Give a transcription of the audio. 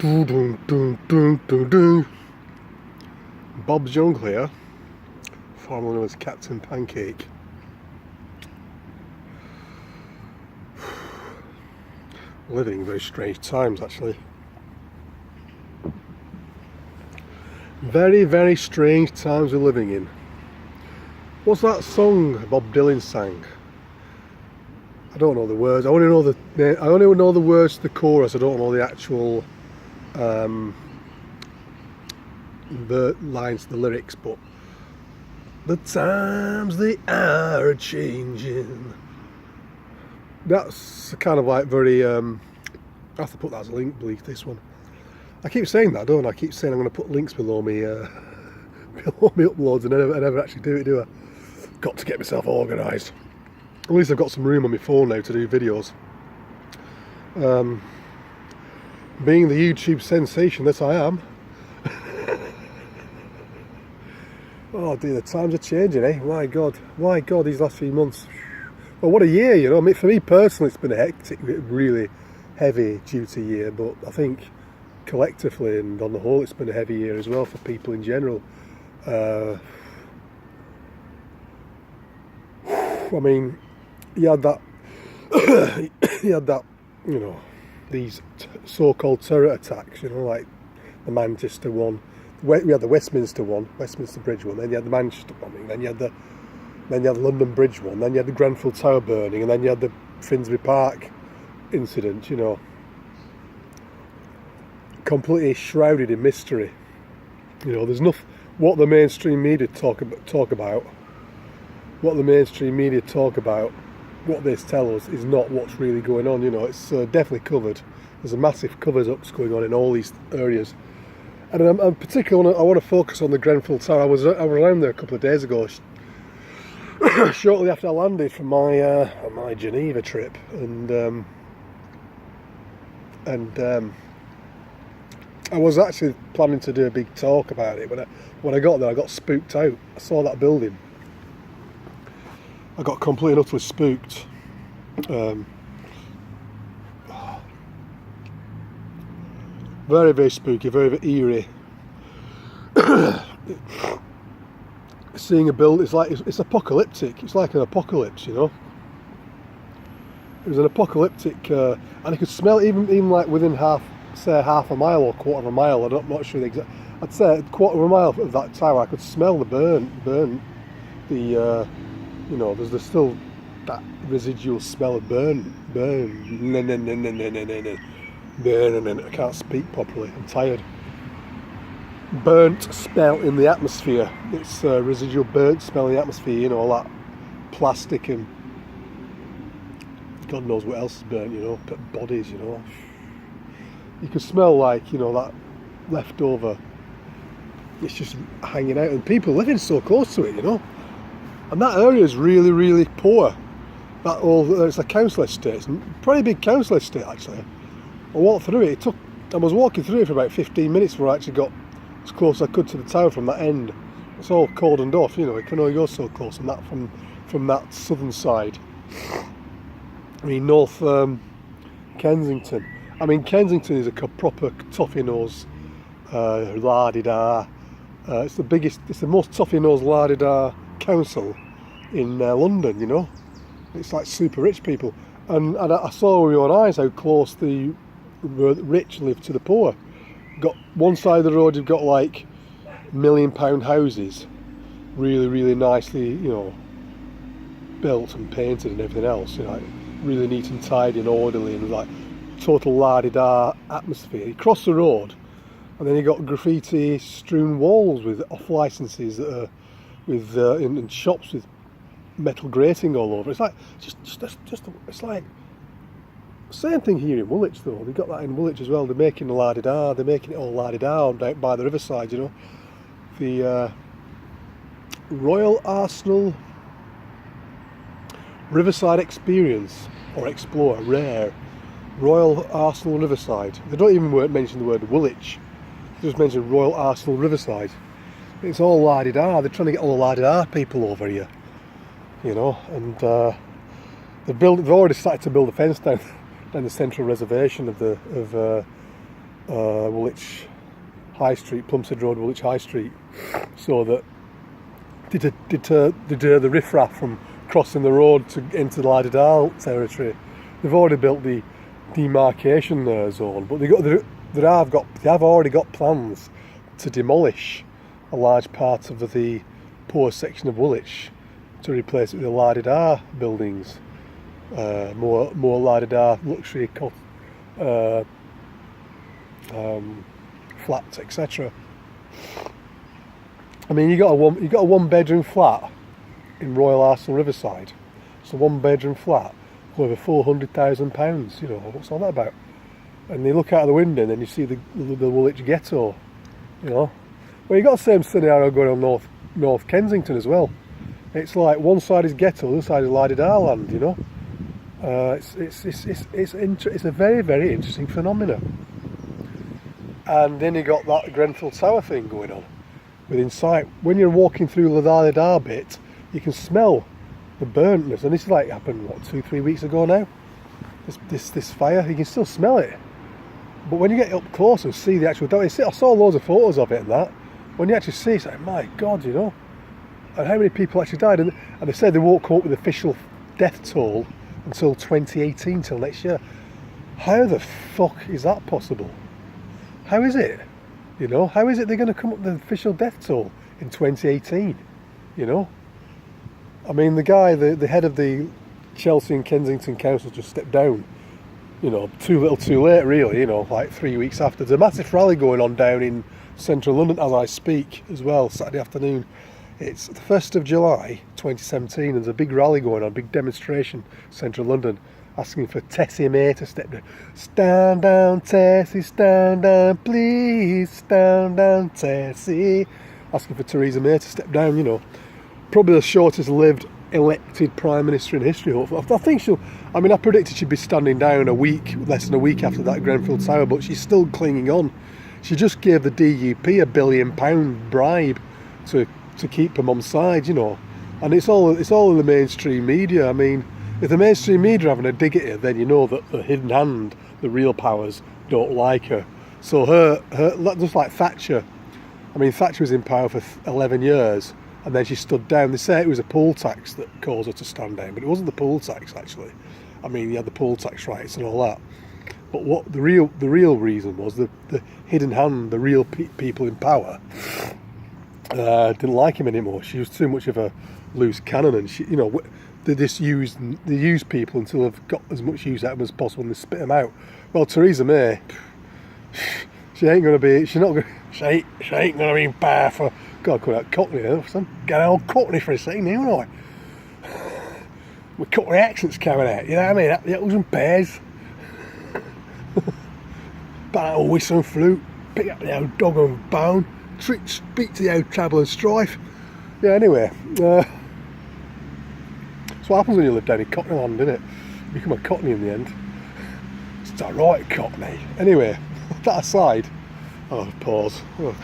Dun, dun, dun, dun, dun, dun. Bob's Jungle here, formerly known as Captain Pancake. Living in very strange times, actually. Very, very strange times we're living in. What's that song Bob Dylan sang? I don't know the words. I only know the words to the chorus. I don't know the actual the lines, the lyrics. But the times they are changing. That's kind of like very. I have to put that as a link, believe this one. I keep saying that, don't I? I keep saying I'm going to put links below me, below me uploads, and I never actually do it, do I? Got to get myself organised. At least I've got some room on my phone now to do videos. Being the YouTube sensation that I am. Oh dear, the times are changing, eh? My God, these last few months. Well, what a year, you know. I mean, for me personally, it's been a hectic, really heavy duty year, but I think collectively and on the whole, it's been a heavy year as well for people in general. I mean, you had that, you know, these so-called terror attacks, you know, like the Manchester one. We had the Westminster one, Westminster Bridge one. Then you had the Manchester bombing. Then you had the London Bridge one. Then you had the Grenfell Tower burning, and then you had the Finsbury Park incident. You know, completely shrouded in mystery. You know, there's nothing. What the mainstream media talk about. What the mainstream media talk about, what they tell us is not what's really going on. You know, it's definitely covered. There's a massive covers-ups going on in all these areas, and I'm particularly I want to focus on the Grenfell Tower. I was around there a couple of days ago, shortly after I landed from my Geneva trip, and I was actually planning to do a big talk about it. When I got there, I got spooked out. I saw that building. I got completely and utterly spooked. Very, very spooky, very, very eerie. Seeing a build, it's apocalyptic. It's like an apocalypse, you know. It was an apocalyptic, and I could smell it even like within half a mile or quarter of a mile. I'm not sure the exact. I'd say a quarter of a mile of that tower. I could smell the burn. You know, there's still that residual smell of burn. I can't speak properly. I'm tired. Burnt smell in the atmosphere. It's residual burnt smell in the atmosphere. You know, all that plastic and God knows what else is burnt. You know, bodies. You know, you can smell like, you know, that leftover. It's just hanging out, and people living so close to it. You know. And that area is really, really poor. It's a council estate. It's a pretty big council estate, actually. I walked through it. I was walking through it for about 15 minutes before I actually got as close as I could to the tower from that end. It's all cordoned off, you know. You can only go so close, and that from that southern side. I mean, North Kensington. I mean, Kensington is a proper toffee-nose, la-di-da. It's the most toffee-nosed la-di-da council in London, you know. It's like super rich people, and I saw with my own eyes how close the rich live to the poor. Got one side of the road, you've got like £1 million houses, really, really nicely, you know, built and painted and everything else, you know, like really neat and tidy and orderly, and like total la-di-da atmosphere. You cross the road, and then you got graffiti strewn walls with off licenses that are with in shops with metal grating all over. It's like it's like same thing here in Woolwich though. They got that in Woolwich as well. They're making the la-di-da. They're making it all la-di-da down by the riverside. You know, the Royal Arsenal Riverside Experience or Explore, rare. Royal Arsenal Riverside. They don't even mention the word Woolwich. They just mention Royal Arsenal Riverside. It's all la-di-da. They're trying to get all the la-di-da people over here, you know. And they've already started to build a fence down the central reservation of Woolwich High Street, Plumstead Road, Woolwich High Street, so that deter the riffraff from crossing the road to into the Lauderdale territory. They've already built the demarcation zone, but they have already got plans to demolish a large part of the poor section of Woolwich to replace it with the Lauderdale buildings, more Lauderdale luxury flats, etc. I mean, you got a one bedroom flat in Royal Arsenal Riverside. It's a one bedroom flat over £400,000. You know, what's all that about? And you look out of the window and then you see the Woolwich ghetto. You know, well, you got the same scenario going on North Kensington as well. It's like one side is ghetto, the other side is Lauderdale land. You know, it's a very, very interesting phenomenon. And then you got that Grenfell Tower thing going on within sight. When you're walking through the Lauderdale bit, you can smell the burntness, and this is like happened 2-3 weeks ago now. This fire, you can still smell it. But when you get up close and see the actual, I saw loads of photos of it and that. When you actually see it, it's like, my God, you know. And how many people actually died? And they said they won't come up with official death toll until 2018, till next year. How the fuck is that possible? How is it? You know, how is it they're going to come up with the official death toll in 2018? You know? I mean, the guy, the head of the Chelsea and Kensington Council just stepped down. You know, too little too late, really, you know, like 3 weeks after. There's a massive rally going on down in central London as I speak as well, Saturday afternoon. It's the 1st of July 2017, there's a big rally going on, big demonstration, central London, asking for Tessie May to step down. Stand down, Tessie, stand down, please, stand down, Tessie. Asking for Theresa May to step down, you know. Probably the shortest lived elected Prime Minister in history, hopefully. I think I predicted she'd be standing down less than a week after that Grenfell Tower, but she's still clinging on. She just gave the DUP £1 billion bribe to keep them on side, you know. And it's all in the mainstream media. I mean, if the mainstream media are having a dig at her, then you know that the hidden hand, the real powers, don't like her. So her just like Thatcher. I mean, Thatcher was in power for 11 years. And then she stood down. They say it was a poll tax that caused her to stand down, but it wasn't the poll tax actually. I mean, you had the poll tax rights and all that. But what the real reason was the hidden hand, the real people in power didn't like him anymore. She was too much of a loose cannon, and she, you know, they use people until they've got as much use out of them as possible, and they spit them out. Well, Theresa May, she ain't gonna be in power for. God, I call that Cockney now. Get an old Cockney for a second, you know. With Cockney accents coming out, you know what I mean? Apples and pears. Bat out a whistle and flute. Pick up the old dog and bone. Speak to the old trouble and strife. Yeah, anyway. That's what happens when you live down in Cockney land, isn't it? You become a Cockney in the end. It's alright, Cockney. Anyway, that aside. Oh, pause. Oh,